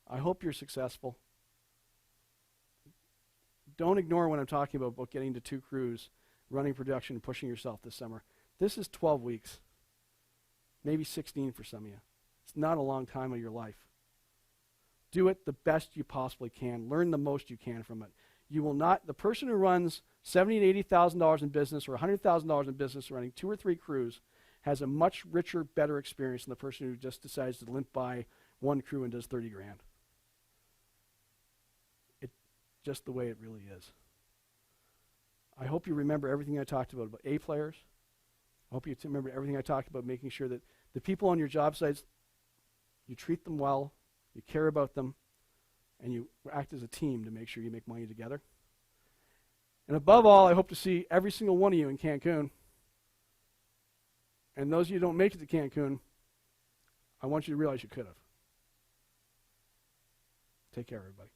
S1: I hope you're successful. Don't ignore when I'm talking about getting to 2 crews, running production, and pushing yourself this summer. This is 12 weeks, maybe 16 for some of you. It's not a long time of your life. Do it the best you possibly can. Learn the most you can from it. You will not, the person who runs $70,000 to $80,000 in business or $100,000 in business running 2 or 3 crews has a much richer, better experience than the person who just decides to limp by 1 crew and does 30 grand. It's just the way it really is. I hope you remember everything I talked about A players. I hope you remember everything I talked about, making sure that the people on your job sites, you treat them well, you care about them, and you act as a team to make sure you make money together. And above all, I hope to see every single one of you in Cancun. And those of you who don't make it to Cancun, I want you to realize you could have. Take care, everybody.